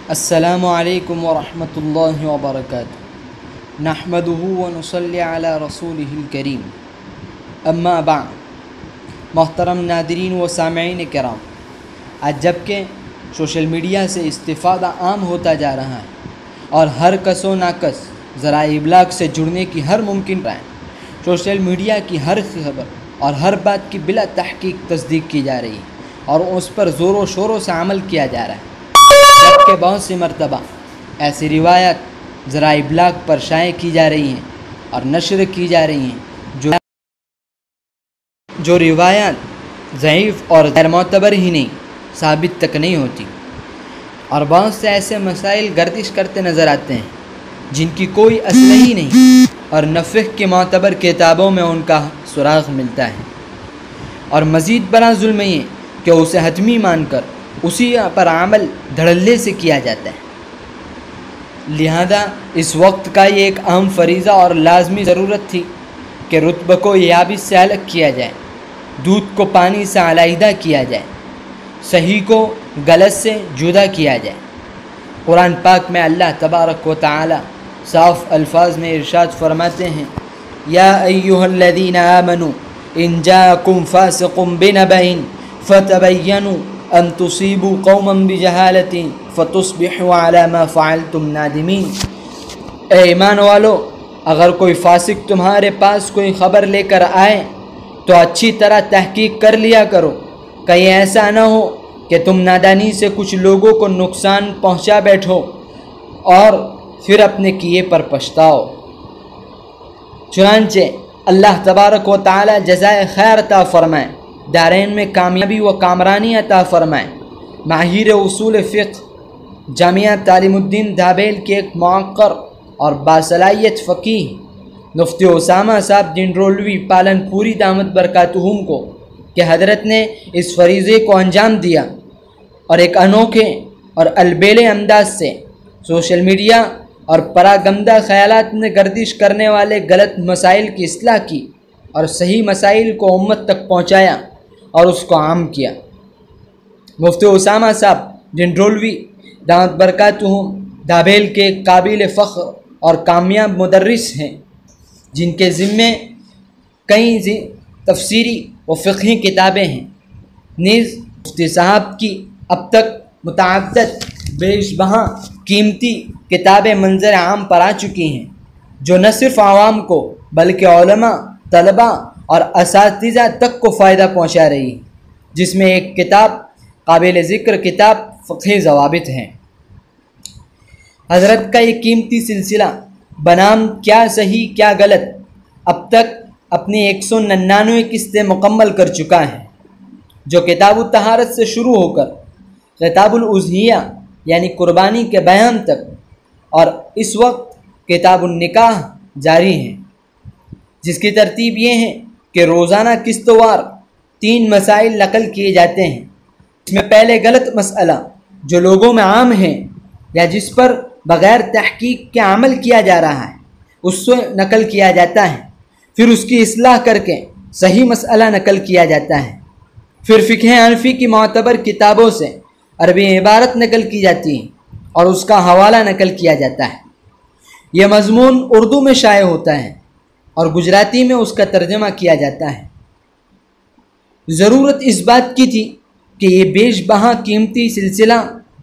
السلام علیکم ورحمۃ اللہ وبرکاتہ نحمدہ ونصلی علی رسولہ الکریم اما بعد۔ محترم ناظرین و سامعین کرام، آج جب کہ سوشل میڈیا سے استفادہ عام ہوتا جا رہا ہے اور ہر کس و ناکس ذرائع ابلاغ سے جڑنے کی ہر ممکن رائے، سوشل میڈیا کی ہر خبر اور ہر بات کی بلا تحقیق تصدیق کی جا رہی ہے اور اس پر زور و شوروں سے عمل کیا جا رہا ہے، جبکہ بہت سی مرتبہ ایسی روایات ذرائع ابلاغ پر شائع کی جا رہی ہیں اور نشر کی جا رہی ہیں جو روایات ضعیف اور غیر معتبر ہی نہیں، ثابت تک نہیں ہوتی، اور بہت سے ایسے مسائل گردش کرتے نظر آتے ہیں جن کی کوئی اصل ہی نہیں، اور نہ فقہ کی معتبر کتابوں میں ان کا سراغ ملتا ہے، اور مزید بڑا ظلم یہ کہ اسے حتمی مان کر اسی پر عمل دھڑلے سے کیا جاتا ہے۔ لہذا اس وقت کا یہ ایک اہم فریضہ اور لازمی ضرورت تھی کہ رطب کو یابس سے الگ کیا جائے، دودھ کو پانی سے علیحدہ کیا جائے، صحیح کو غلط سے جدا کیا جائے۔ قرآن پاک میں اللہ تبارک و تعالی صاف الفاظ میں ارشاد فرماتے ہیں، یا ایھا الذین آمنوا ان جاءکم فاسق بنبأ فتبینوا ان تصیبوا قوما بجہالۃ فتصبحوا علی ما فعلتم نادمین۔ اے ایمان والو، اگر کوئی فاسق تمہارے پاس کوئی خبر لے کر آئے تو اچھی طرح تحقیق کر لیا کرو، کہیں ایسا نہ ہو کہ تم نادانی سے کچھ لوگوں کو نقصان پہنچا بیٹھو اور پھر اپنے کیے پر پچھتاؤ۔ چنانچہ اللہ تبارک و تعالی جزائے خیر عطا فرمائے، دارین میں کامیابی و کامرانی عطا فرمائے۔ ماہر اصول فقہ جامعہ تعلیم الدین دھابیل کے ایک موقر اور باصلاحیت فقیہ مفتی اسامہ صاحب ڈنڈرولوی پالن پوری دامت برکاتہم کو کہ حضرت نے اس فریضے کو انجام دیا اور ایک انوکھے اور البیلے انداز سے سوشل میڈیا اور پراگندہ خیالات میں گردش کرنے والے غلط مسائل کی اصلاح کی اور صحیح مسائل کو امت تک پہنچایا اور اس کو عام کیا۔ مفتی اسامہ صاحب ڈنڈرولوی دامت برکاتہم دھابیل کے ایک قابل فخر اور کامیاب مدرس ہیں جن کے ذمے کئی تفسیری و فقہی کتابیں ہیں۔ نیز مفتی صاحب کی اب تک متعدد بیش بہا قیمتی کتابیں منظر عام پر آ چکی ہیں جو نہ صرف عوام کو بلکہ علماء، طلباء اور اساتذہ تک کو فائدہ پہنچا رہی ہے، جس میں ایک کتاب قابل ذکر کتاب فقہی ضوابط ہیں۔ حضرت کا یہ قیمتی سلسلہ بنام کیا صحیح کیا غلط اب تک اپنی 199 قسطیں مکمل کر چکا ہے، جو کتاب الطہارت سے شروع ہو کر کتاب الاضحیہ یعنی قربانی کے بیان تک اور اس وقت کتاب النکاح جاری ہے، جس کی ترتیب یہ ہے کہ روزانہ قسط وار 3 مسائل نقل کیے جاتے ہیں۔ اس میں پہلے غلط مسئلہ جو لوگوں میں عام ہے یا جس پر بغیر تحقیق کے عمل کیا جا رہا ہے اس سے نقل کیا جاتا ہے، پھر اس کی اصلاح کر کے صحیح مسئلہ نقل کیا جاتا ہے، پھر فقہ حنفی کی معتبر کتابوں سے عربی عبارت نقل کی جاتی ہے اور اس کا حوالہ نقل کیا جاتا ہے۔ یہ مضمون اردو میں شائع ہوتا ہے اور گجراتی میں اس کا ترجمہ کیا جاتا ہے۔ ضرورت اس بات کی تھی کہ یہ بیش بہا قیمتی سلسلہ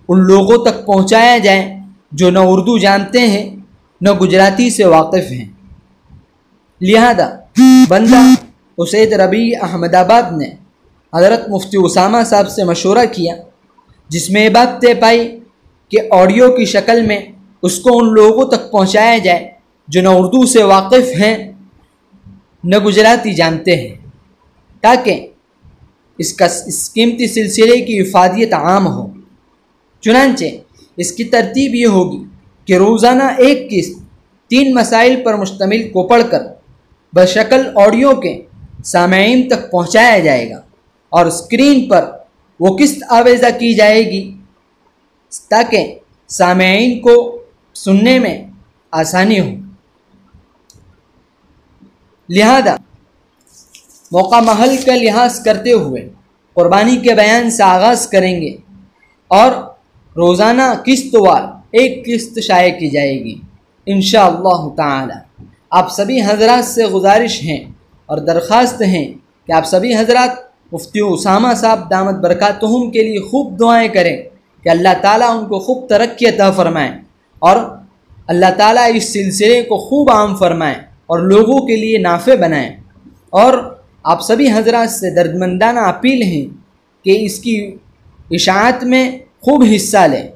ان لوگوں تک پہنچایا جائے جو نہ اردو جانتے ہیں نہ گجراتی سے واقف ہیں۔ لہذا بندہ اسید ربیع احمد آباد نے حضرت مفتی اسامہ صاحب سے مشورہ کیا، جس میں یہ بات طے پائی کہ آڈیو کی شکل میں اس کو ان لوگوں تک پہنچایا جائے جو نہ اردو سے واقف ہیں نہ گجراتی جانتے ہیں، تاکہ اس قیمتی سلسلے کی افادیت عام ہو۔ چنانچہ اس کی ترتیب یہ ہوگی کہ روزانہ ایک قسط 3 مسائل پر مشتمل کو پڑھ کر بشکل آڈیو کے سامعین تک پہنچایا جائے گا اور اسکرین پر وہ قسط آویزہ کی جائے گی تاکہ سامعین کو سننے میں آسانی ہو۔ لہذا موقع محل کا لحاظ کرتے ہوئے قربانی کے بیان سے آغاز کریں گے اور روزانہ قسط وار ایک قسط شائع کی جائے گی انشاءاللہ تعالی۔ آپ سبھی حضرات سے گزارش ہیں اور درخواست ہیں کہ آپ سبھی حضرات مفتی اسامہ صاحب دامت برکاتہم کے لیے خوب دعائیں کریں کہ اللہ تعالیٰ ان کو خوب ترقی عطا فرمائیں اور اللہ تعالیٰ اس سلسلے کو خوب عام فرمائیں اور لوگوں کے لیے نافع بنائیں۔ اور آپ سبھی حضرات سے دردمندانہ اپیل ہے کہ اس کی اشاعت میں خوب حصہ لیں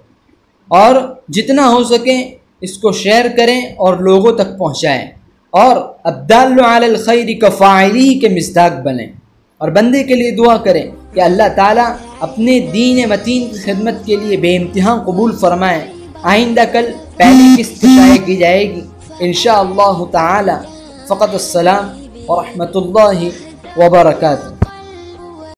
اور جتنا ہو سکے اس کو شیئر کریں اور لوگوں تک پہنچائیں اور الدال علی الخیر کفاعلہ کے مصداق بنیں، اور بندے کے لیے دعا کریں کہ اللہ تعالیٰ اپنے دین متین کی خدمت کے لیے بے امتحان قبول فرمائیں۔ آئندہ کل پہلی قسط شائع کی جائے گی انشاءاللہ تعالی۔ فقط السلام ورحمۃ اللہ وبرکاتہ۔